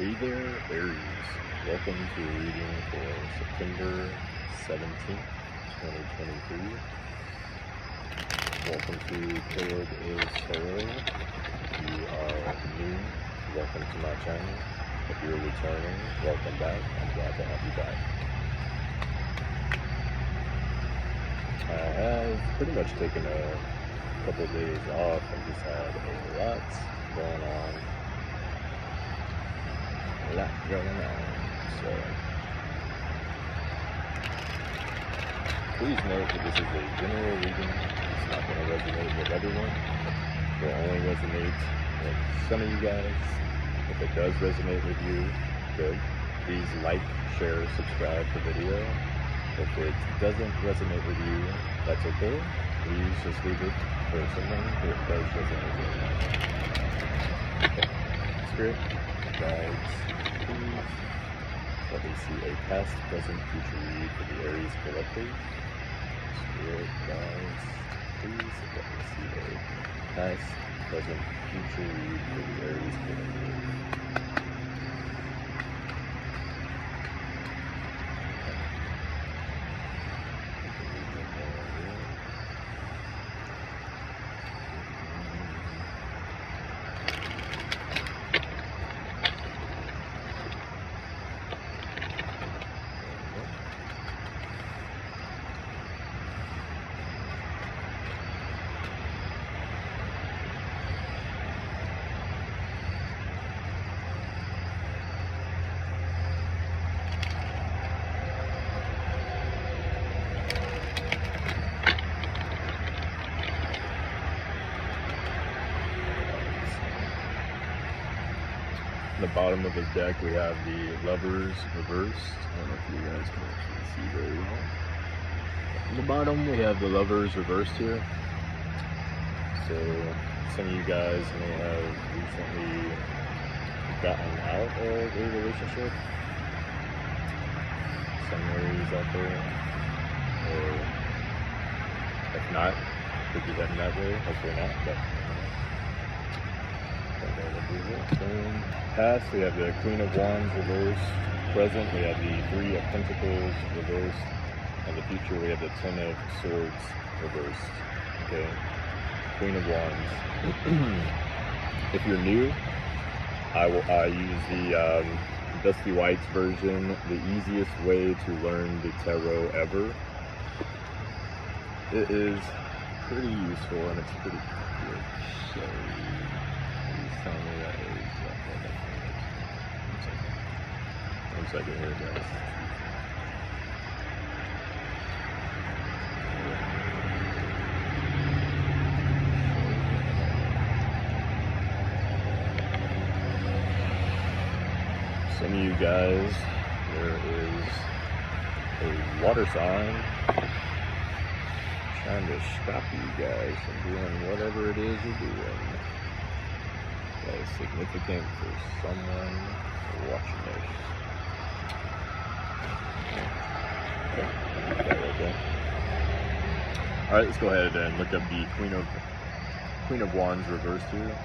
Hey there, Aries. Welcome to a reading for September 17th, 2023. Welcome to Caleb is Tarot. If you are new, welcome to my channel. If you're returning, welcome back. I'm glad to have you back. I have pretty much taken a couple of days off and just had a lot going on. So please note that this is a general reading. It's not going to resonate with everyone. It will only resonate with some of you guys. If it does resonate with you, good. Please like, share, subscribe to the video. If it doesn't resonate with you, that's okay. Please just leave it for someone who it does resonate with. Okay. Spirit, guides, please let me see a past, present, future read for the Aries collective. Spirit, guides, please let me see a past, present, future read for the Aries collective. The bottom of the deck we have the Lovers reversed. I don't know if you guys can actually see very well. At the bottom we have the Lovers reversed here. So some of you guys may have recently gotten out of a relationship. Some Aries out there. Or if not, could be heading that way. Hopefully not, but past, we have the Queen of Wands reversed. Present, we have the Three of Pentacles reversed. And the future, we have the Ten of Swords reversed. Okay, Queen of Wands. If you're new, I use the Dusty White's version, the easiest way to learn the tarot ever. It is pretty useful and it's pretty quick. So tell me that is one second here, guys. Some of you guys, there is a water sign trying to stop you guys from doing whatever it is you're doing. That is significant for someone watching this. Okay. Alright, let's go ahead and look up the Queen of Wands reversed here.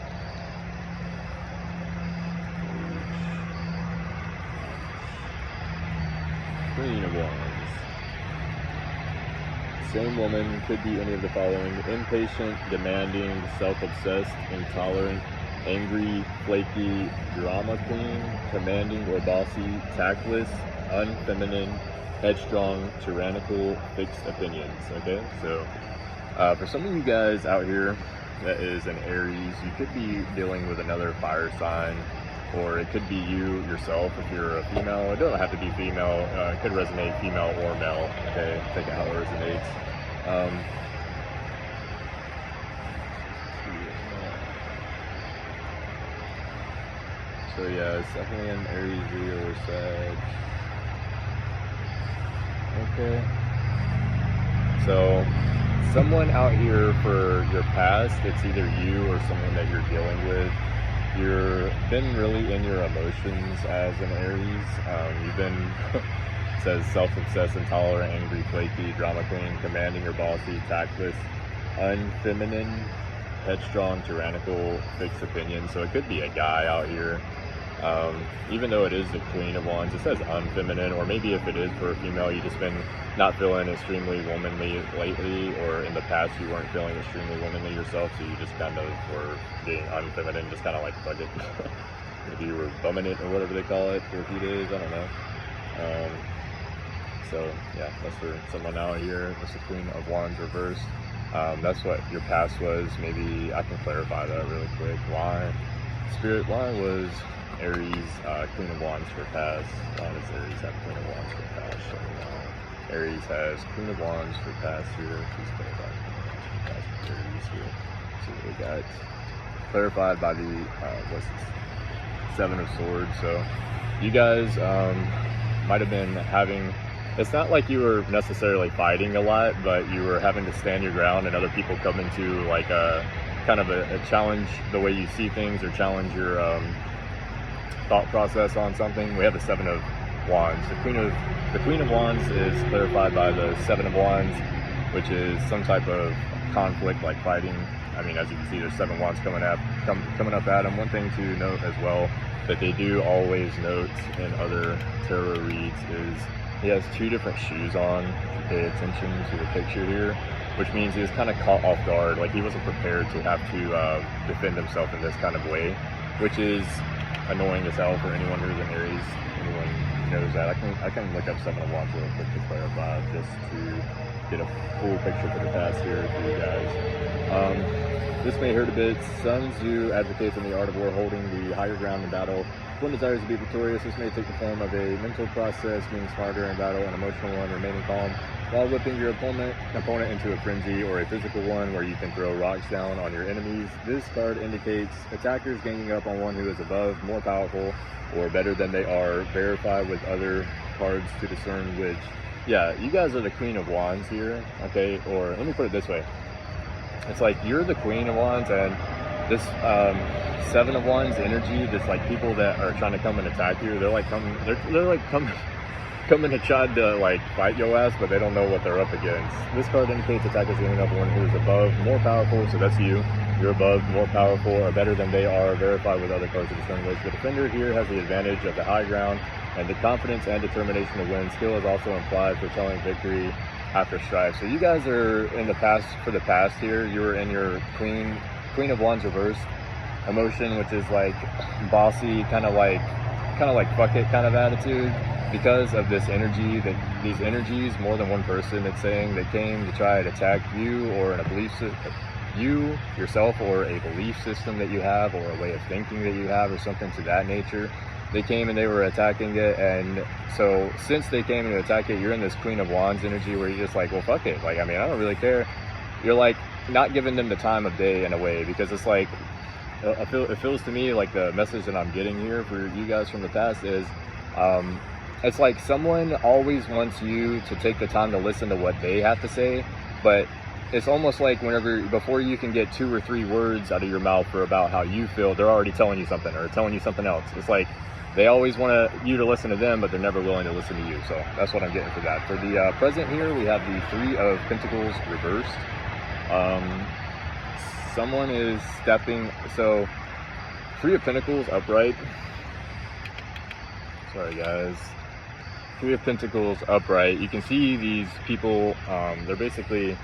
Queen of Wands. Same woman, could be any of the following: impatient, demanding, self-obsessed, intolerant, angry, flaky, drama queen, commanding or bossy, tactless, unfeminine, headstrong, tyrannical, fixed opinions. Okay, so for some of you guys out here that is an Aries, you could be dealing with another fire sign, or it could be you yourself if you're a female. It doesn't have to be female. It could resonate female or male. Okay, take it how it resonates. So yeah, it's definitely an Aries, Leo, or Sag. Okay. So someone out here for your past, it's either you or someone that you're dealing with. You've been really in your emotions as an Aries. You've been, it says self-obsessed, intolerant, angry, flaky, drama queen, commanding or bossy, tactless, unfeminine, headstrong, tyrannical, fixed opinion. So it could be a guy out here Even though it is the Queen of Wands, it says unfeminine, or maybe if it is for a female, you just been not feeling extremely womanly lately, or in the past you weren't feeling extremely womanly yourself, so you just kind of were being unfeminine, just kind of like fuck it. Maybe you were bumming it or whatever they call it for a few days, I don't know. So yeah, that's for someone out here. That's the Queen of Wands reversed. That's what your past was. Maybe I can clarify that really quick. Why, Spirit, why was Aries Queen of Wands for past? Why does Aries have Queen of Wands for past? Show me now. Aries has Queen of Wands for past here. Please clarify past Aries here. See what we got. Clarified by the what's this? Seven of Swords. So you guys might have been having, it's not like you were necessarily fighting a lot, but you were having to stand your ground, and other people come into like a kind of a challenge the way you see things, or challenge your thought process on something. We have the Seven of Wands. The Queen of Wands is clarified by the Seven of Wands, which is some type of conflict, like fighting. I mean, as you can see, there's 7 wands coming up at him. One thing to note as well that they do always note in other tarot reads is he has 2 different shoes on. If you pay attention to the picture here, which means he was kind of caught off guard, like he wasn't prepared to have to defend himself in this kind of way, which is annoying as hell for anyone who's an Aries. Anyone knows that. I can look up 7 of Wands real quick to clarify, just to get a full picture for the past here for you guys. This may hurt a bit. Sun Tzu advocates in the art of war holding the higher ground in battle. One desires to be victorious. This may take the form of a mental process, being smarter in battle, an emotional one, remaining calm, while whipping your opponent into a frenzy, or a physical one where you can throw rocks down on your enemies. This card indicates attackers ganging up on one who is above, more powerful, or better than they are. Verify with other cards to discern which. Yeah, you guys are the Queen of Wands here, okay? Or let me put it this way. It's like you're the Queen of Wands, and this Seven of Wands energy, this like people that are trying to come and attack you, they're like coming to try to like fight your ass, but they don't know what they're up against. This card indicates attackers giving up one who is above, more powerful, so that's you. You're above, more powerful, or better than they are. Verify with other cards to discern which. The defender here has the advantage of the high ground and the confidence and determination to win. Skill is also implied for telling victory after strife. So you guys are in the past, for the past here, you were in your Queen of Wands reversed emotion, which is like bossy, kind of like fuck it kind of attitude, because of this energy, that these energies, more than one person, it's saying they came to try and attack you, or in a belief system, you yourself, or a belief system that you have, or a way of thinking that you have, or something to that nature. They came and they were attacking it, and so since they came to attack it, you're in this Queen of Wands energy where you're just like, well, fuck it, like, I mean, I don't really care. You're like not giving them the time of day in a way, because it's like, it feels to me like the message that I'm getting here for you guys from the past is, it's like someone always wants you to take the time to listen to what they have to say, but it's almost like before you can get 2 or 3 words out of your mouth for about how you feel, they're already telling you something, or telling you something else. It's like they always want you to listen to them, but they're never willing to listen to you. So that's what I'm getting for that. For the present here, we have the 3 of Pentacles reversed. Someone is stepping, so 3 of Pentacles upright. Sorry guys. 3 of Pentacles upright. You can see these people, they're basically,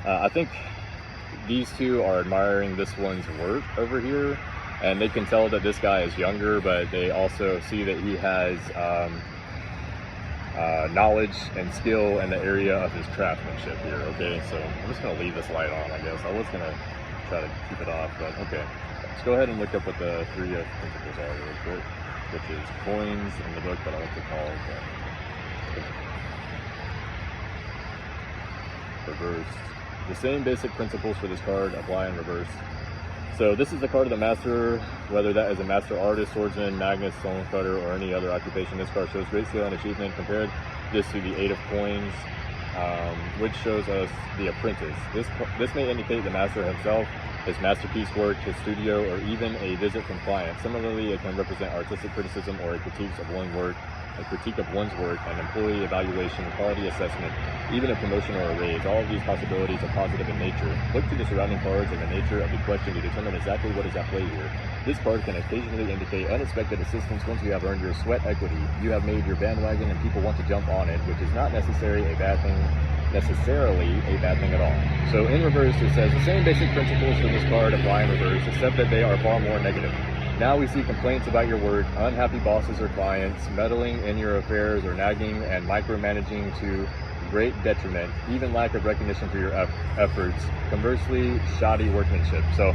I think these 2 are admiring this one's work over here, and they can tell that this guy is younger, but they also see that he has knowledge and skill in the area of his craftsmanship here, okay? So I'm just going to leave this light on, I guess. I was going to try to keep it off, but okay. Let's go ahead and look up what the 3 of Pentacles are real quick, which is coins in the book, but I like to call it reversed. The same basic principles for this card apply in reverse. So this is the card of the master, whether that is a master artist, swordsman, magnus, stone cutter, or any other occupation. This card shows great skill and achievement. Compared this to the 8 of coins, which shows us the apprentice. This may indicate the master himself, his masterpiece work, his studio, or even a visit from client. Similarly, it can represent artistic criticism or a critique of one work a critique of one's work, an employee evaluation, quality assessment, even a promotion or a raise. All of these possibilities are positive in nature. Look to the surrounding cards and the nature of the question to determine exactly what is at play here. This card can occasionally indicate unexpected assistance once you have earned your sweat equity. You have made your bandwagon and people want to jump on it, which is not necessarily a bad thing at all. So in reverse, it says the same basic principles for this card apply in reverse, except that they are far more negative. Now we see complaints about your work, unhappy bosses or clients, meddling in your affairs or nagging and micromanaging to great detriment, even lack of recognition for your efforts. Conversely, shoddy workmanship. So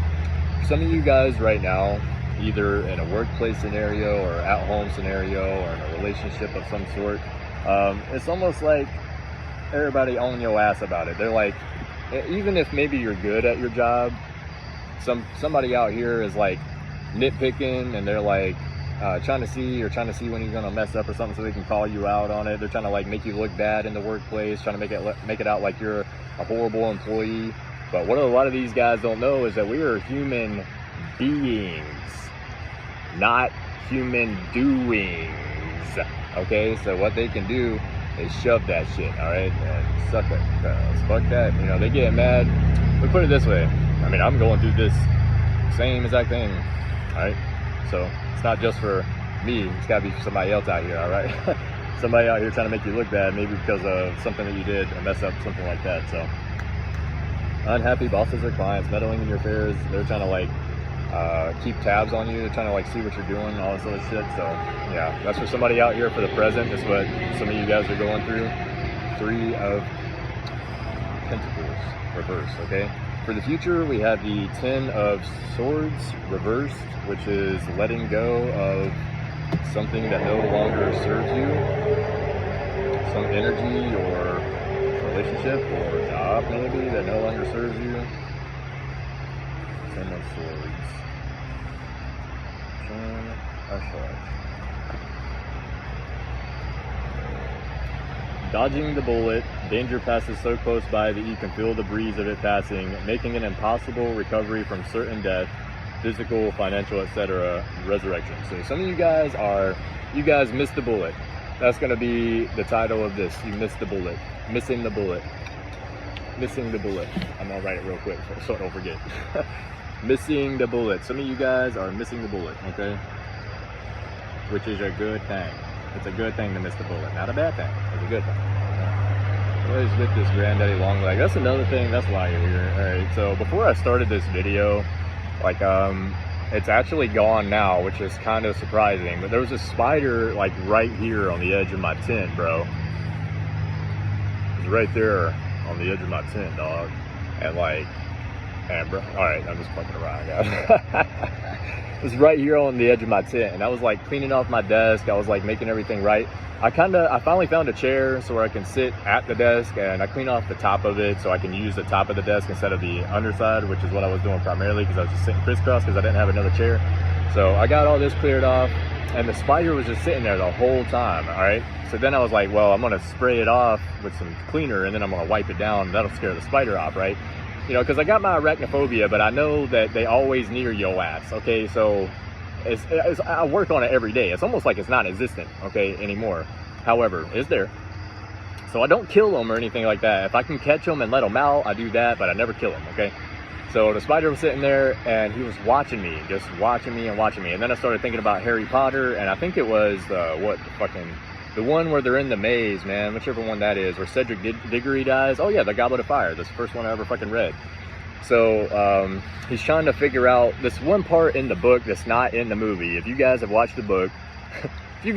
some of you guys right now, either in a workplace scenario or at-home scenario or in a relationship of some sort, it's almost like everybody on your ass about it. They're like, even if maybe you're good at your job, somebody out here is like nitpicking, and they're like trying to see when you're gonna mess up or something so they can call you out on it. They're trying to like make you look bad in the workplace, trying to make it out like you're a horrible employee. But what a lot of these guys don't know is that we are human beings, not human doings. Okay, so what they can do is shove that shit, all right, and suck it. Fuck that. You know, they get mad. We put it this way. I mean, I'm going through this same exact thing. All right, so it's not just for me. It's got to be for somebody else out here. All right, somebody out here trying to make you look bad, maybe because of something that you did, a mess up, something like that. So unhappy bosses or clients meddling in your affairs. They're trying to like keep tabs on you. They're trying to like see what you're doing, all this other shit. So yeah, that's for somebody out here for the present. That's what some of you guys are going through. 3 of Pentacles reversed. Okay. For the future, we have the 10 of Swords reversed, which is letting go of something that no longer serves you, some energy or relationship or job maybe that no longer serves you. 10 of Swords. 10 of Swords. Dodging the bullet, danger passes so close by that you can feel the breeze of it passing, making an impossible recovery from certain death, physical, financial, etc., resurrection. So some of you guys missed the bullet. That's going to be the title of this. You missed the bullet. Missing the bullet. Missing the bullet. I'm going to write it real quick so I don't forget. Missing the bullet. Some of you guys are missing the bullet, okay? Which is a good thing. It's a good thing to miss the bullet. Not a bad thing. It's a good thing. Always with this granddaddy long leg. That's another thing. That's why you're here. Alright, so before I started this video, like, it's actually gone now, which is kind of surprising. But there was a spider, like, right here on the edge of my tent, bro. It was right there on the edge of my tent, dog. And, like, and bro, alright, I'm just fucking around, guys. It was right here on the edge of my tent, and I was like cleaning off my desk. I was like making everything right. I finally found a chair so where I can sit at the desk, and I clean off the top of it so I can use the top of the desk instead of the underside, which is what I was doing primarily because I was just sitting crisscross because I didn't have another chair. So I got all this cleared off, and the spider was just sitting there the whole time, all right? So then I was like, well, I'm gonna spray it off with some cleaner, and then I'm gonna wipe it down. That'll scare the spider off, right? You know, because I got my arachnophobia, but I know that they always near your ass, okay? So I work on it every day. It's almost like it's non-existent, okay, anymore. However, it's there. So I don't kill them or anything like that. If I can catch them and let them out, I do that, but I never kill them, okay? So the spider was sitting there, and he was watching me, just watching me and watching me. And then I started thinking about Harry Potter, and I think it was, the one where they're in the maze, man, whichever one that is, where Cedric Diggory dies. Oh yeah, the Goblet of Fire. That's the first one I ever fucking read. So he's trying to figure out this one part in the book that's not in the movie. If you guys have watched the book, you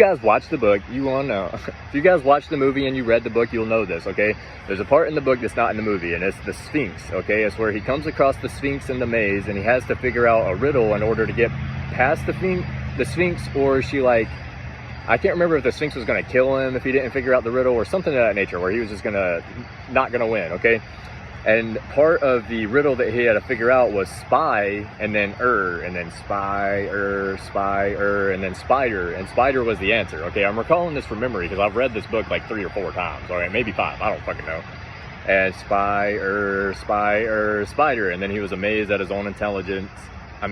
will know. If you guys watched the movie and you read the book, you'll know this, okay? There's a part in the book that's not in the movie, and it's the Sphinx, okay? It's where he comes across the Sphinx in the maze, and he has to figure out a riddle in order to get past the Sphinx, or she like, I can't remember if the Sphinx was going to kill him if he didn't figure out the riddle or something of that nature, where he was just not going to win, okay? And part of the riddle that he had to figure out was spy, and then and then spy, and then spider, and spider was the answer, okay? I'm recalling this from memory because I've read this book like 3 or 4 times, all right? Maybe 5, I don't fucking know. And spider, and then he was amazed at his own intelligence. I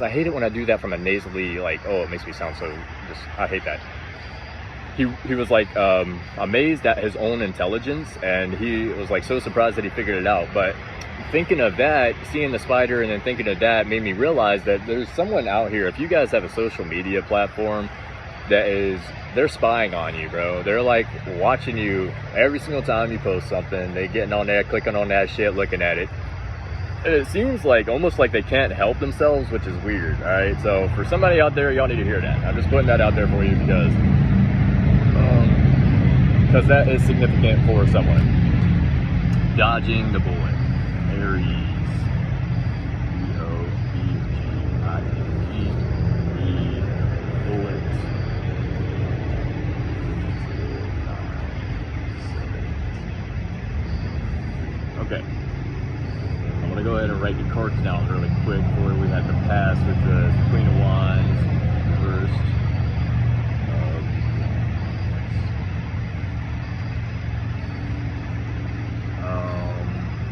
hate it when I do that from a nasally, like, oh, it makes me sound so I hate that. he was like amazed at his own intelligence, and he was like so surprised that he figured it out. But thinking of that, seeing the spider and then thinking of that made me realize that there's someone out here. If you guys have a social media platform they're spying on you, bro. They're like watching you every single time you post something. They getting on there, clicking on that shit, looking at it. And it seems like almost like they can't help themselves, which is weird. All right, so for somebody out there, y'all need to hear that. I'm just putting that out there for you because that is significant for someone. Dodging the bullet. Aries. Okay, I'm going to go ahead and write the cards down really quick for we had the pass with the Queen of Wands first.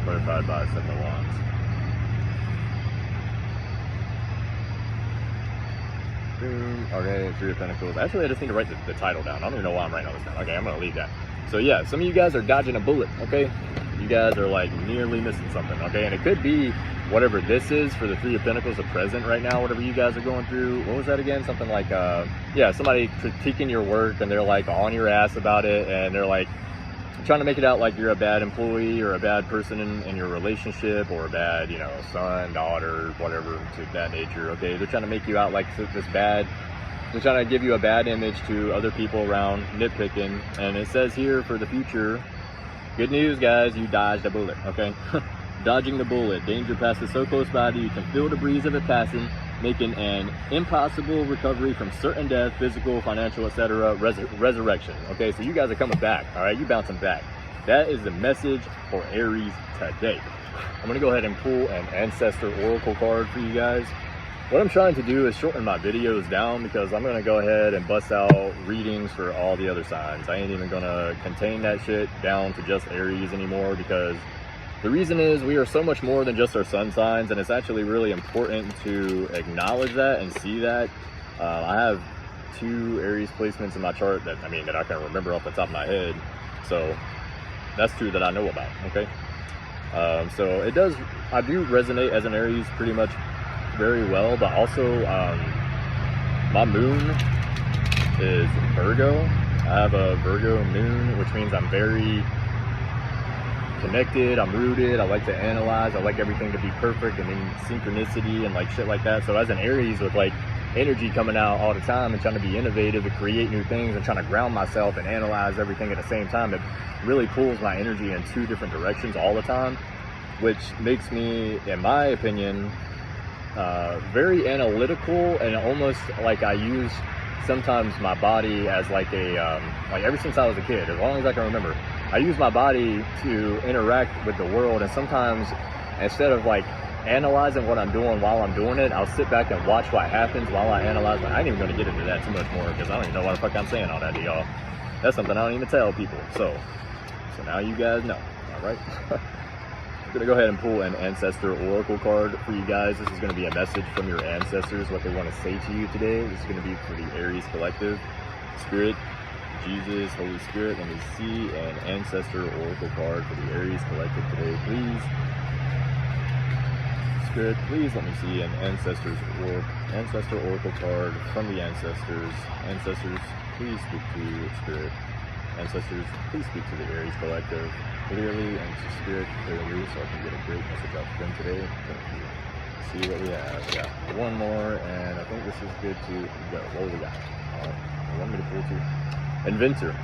Clarified by Seven of Wands. Boom. Okay, Three of Pentacles. Actually, I just need to write the title down. I don't even know why I'm writing all this down. Okay, I'm going to leave that. So yeah, some of you guys are dodging a bullet, okay? You guys are like nearly missing something, okay? And it could be whatever this is for the Three of Pentacles, a present right now, whatever you guys are going through. What was that again? Something like, yeah, somebody critiquing your work and they're like on your ass about it, and they're like trying to make it out like you're a bad employee or a bad person in your relationship, or a bad, you know, son, daughter, whatever to that nature, okay? They're trying to make you out like this bad. They're trying to give you a bad image to other people around, nitpicking. And it says here for the future, good news, guys, you dodged a bullet, okay? Dodging the bullet. Danger passes so close by that you can feel the breeze of it passing, making an impossible recovery from certain death, physical, financial, etc. Resurrection. Okay, so you guys are coming back, all right? You bouncing back. That is the message for Aries today. I'm going to go ahead and pull an Ancestor Oracle card for you guys. What I'm trying to do is shorten my videos down, because I'm going to go ahead and bust out readings for all the other signs. I ain't even going to contain that shit down to just Aries anymore, because the reason is we are so much more than just our sun signs, and it's actually really important to acknowledge that and see that. I have 2 Aries placements in my chart that I can remember off the top of my head. So that's 2 that I know about, okay? So I do resonate as an Aries pretty much very well, but also my moon is Virgo. I have a Virgo moon, which means I'm very connected, I'm rooted, I like to analyze, I like everything to be perfect and in synchronicity and like shit like that. So as an Aries with like energy coming out all the time and trying to be innovative and create new things and trying to ground myself and analyze everything at the same time, it really pulls my energy in 2 different directions all the time, which makes me, in my opinion, very analytical, and almost like I use sometimes my body as like a like ever since I was a kid, as long as I can remember, I use my body to interact with the world. And sometimes instead of like analyzing what I'm doing while I'm doing it, I'll sit back and watch what happens while I analyze. I ain't even going to get into that too much more, because I don't even know why the fuck I'm saying all that to y'all. That's something I don't even tell people. So now you guys know. All right. I'm going to go ahead and pull an Ancestor Oracle card for you guys. This is going to be a message from your ancestors, what they want to say to you today. This is going to be for the Aries Collective. Spirit, Jesus, Holy Spirit, let me see an Ancestor Oracle card for the Aries Collective today, please. Spirit, please let me see an Ancestor Oracle card from the ancestors. Ancestors, please speak to Spirit. Ancestors, please speak to the Aries Collective clearly and to Spirit clearly, so I can get a great message out to them today. Thank you. See what we have. Yeah, 1 more, and I think this is good to go. What do we got? You want me to pull 2? Inventor.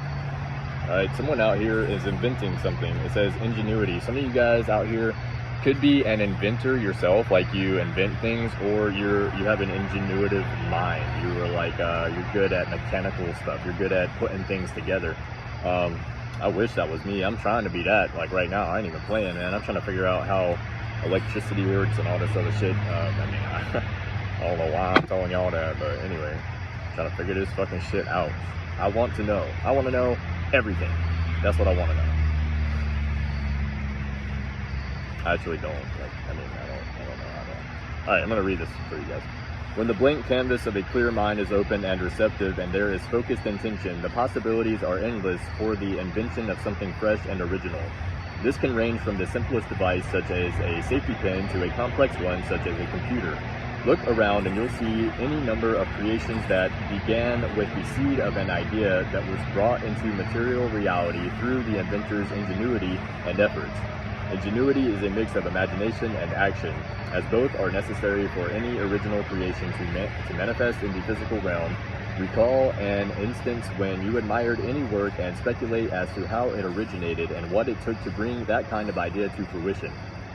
Alright, someone out here is inventing something. It says ingenuity. Some of you guys out here could be an inventor yourself, like you invent things, or you have an ingenuitive mind. You are like you're good at mechanical stuff. You're good at putting things together. I wish that was me. I'm trying to be that. Like right now, I ain't even playing, man. I'm trying to figure out how electricity works and all this other shit. I don't know why I'm telling y'all that, but anyway, trying to figure this fucking shit out. I want to know. I want to know everything. That's what I want to know. I actually don't. I don't know how to. All right, I'm gonna read this for you guys. When the blank canvas of a clear mind is open and receptive and there is focused intention, the possibilities are endless for the invention of something fresh and original. This can range from the simplest device, such as a safety pin, to a complex one, such as a computer. Look around and you'll see any number of creations that began with the seed of an idea that was brought into material reality through the inventor's ingenuity and efforts. Ingenuity is a mix of imagination and action, as both are necessary for any original creation to manifest in the physical realm. Recall an instance when you admired any work and speculate as to how it originated and what it took to bring that kind of idea to fruition.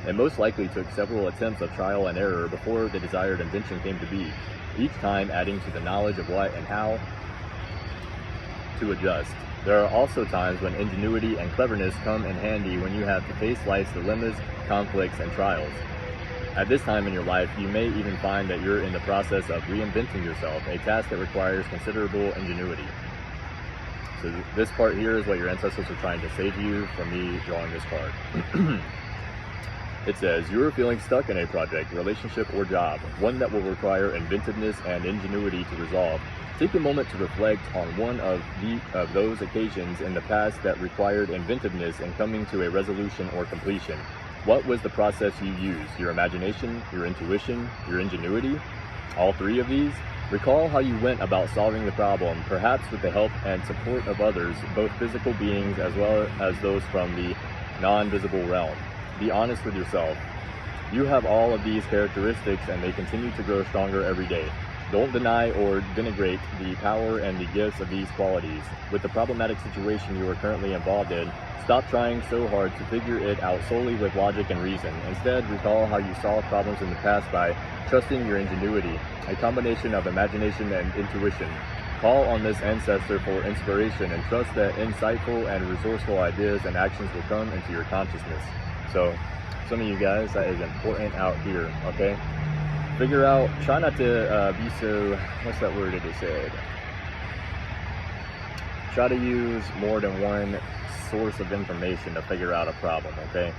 It most likely took several attempts of trial and error before the desired invention came to be, each time adding to the knowledge of what and how to adjust. There are also times when ingenuity and cleverness come in handy when you have to face life's dilemmas, conflicts, and trials. At this time in your life, you may even find that you're in the process of reinventing yourself, a task that requires considerable ingenuity. So this part here is what your ancestors are trying to say to you from me drawing this card. It says, you are feeling stuck in a project, relationship, or job, one that will require inventiveness and ingenuity to resolve. Take a moment to reflect on one of those occasions in the past that required inventiveness in coming to a resolution or completion. What was the process you used? Your imagination, your intuition, your ingenuity? All three of these? Recall how you went about solving the problem, perhaps with the help and support of others, both physical beings as well as those from the non-visible realm. Be honest with yourself. You have all of these characteristics and they continue to grow stronger every day. Don't deny or denigrate the power and the gifts of these qualities. With the problematic situation you are currently involved in, stop trying so hard to figure it out solely with logic and reason. Instead, recall how you solved problems in the past by trusting your ingenuity, a combination of imagination and intuition. Call on this ancestor for inspiration and trust that insightful and resourceful ideas and actions will come into your consciousness. So, some of you guys, that is important out here, okay? Figure out, try not to be so, what's that word that they said? Try to use more than one source of information to figure out a problem, okay?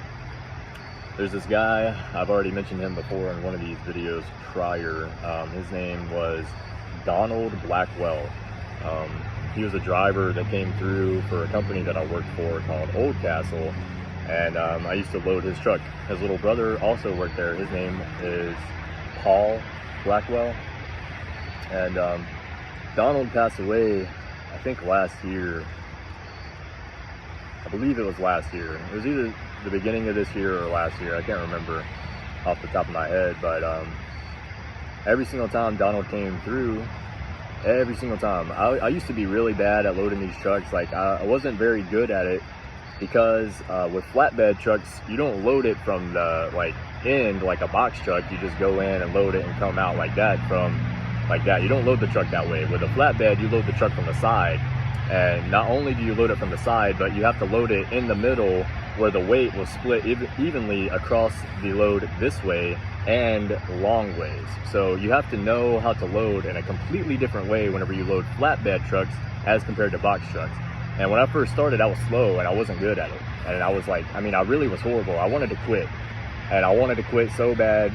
There's this guy, I've already mentioned him before in one of these videos prior. His name was Donald Blackwell. He was a driver that came through for a company that I worked for called Old Castle. And I used to load his truck. His little brother also worked there. His name is Paul Blackwell. And Donald passed away, I think last year. I believe it was last year. It was either the beginning of this year or last year. I can't remember off the top of my head. But every single time Donald came through, every single time, I used to be really bad at loading these trucks. Like I wasn't very good at it. Because with flatbed trucks, you don't load it from the end like a box truck. You just go in and load it and come out like that You don't load the truck that way. With a flatbed, you load the truck from the side. And not only do you load it from the side, but you have to load it in the middle where the weight will split evenly across the load this way and long ways. So you have to know how to load in a completely different way whenever you load flatbed trucks as compared to box trucks. And when I first started, I was slow and I wasn't good at it. And I was like, I really was horrible. I wanted to quit. And I wanted to quit so bad.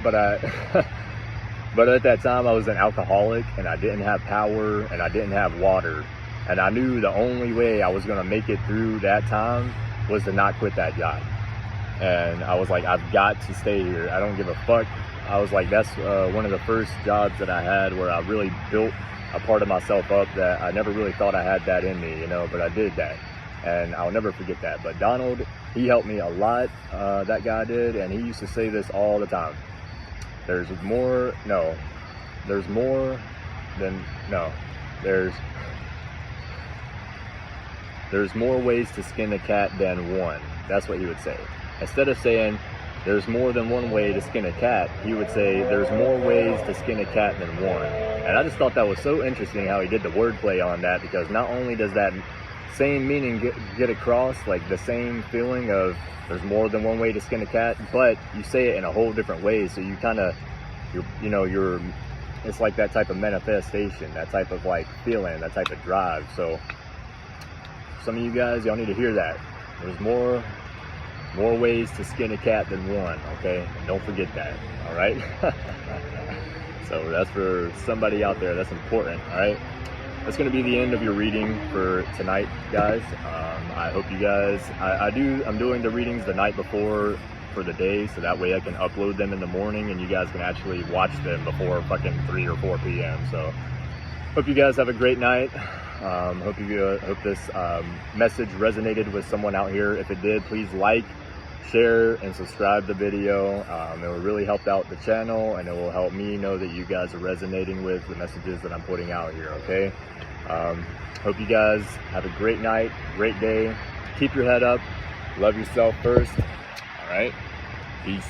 But at that time I was an alcoholic and I didn't have power and I didn't have water. And I knew the only way I was gonna make it through that time was to not quit that job. And I was like, I've got to stay here. I don't give a fuck. I was like, that's one of the first jobs that I had where I really built a part of myself up that I never really thought I had that in me, but I did that. And I'll never forget that. But Donald, he helped me a lot, that guy did, and he used to say this all the time. There's more ways to skin a cat than one. That's what he would say. Instead of saying, there's more than one way to skin a cat, he would say, there's more ways to skin a cat than one. And I just thought that was so interesting how he did the wordplay on that, because not only does that same meaning get across, like the same feeling of there's more than one way to skin a cat, but you say it in a whole different way, so you kind of, it's like that type of manifestation, that type of feeling, that type of drive. So some of you guys, y'all need to hear that. There's more ways to skin a cat than one, okay? And don't forget that, all right? So that's for somebody out there. That's important. All right. That's going to be the end of your reading for tonight, guys. I hope you guys, I'm doing the readings the night before for the day, so that way I can upload them in the morning and you guys can actually watch them before fucking 3 or 4 p.m. So hope you guys have a great night. Hope this message resonated with someone out here. If it did, please like, share, and subscribe the video. It will really help out the channel, and it will help me know that you guys are resonating with the messages that I'm putting out here, okay? Hope you guys have a great night, great day. Keep your head up. Love yourself first. All right? Peace.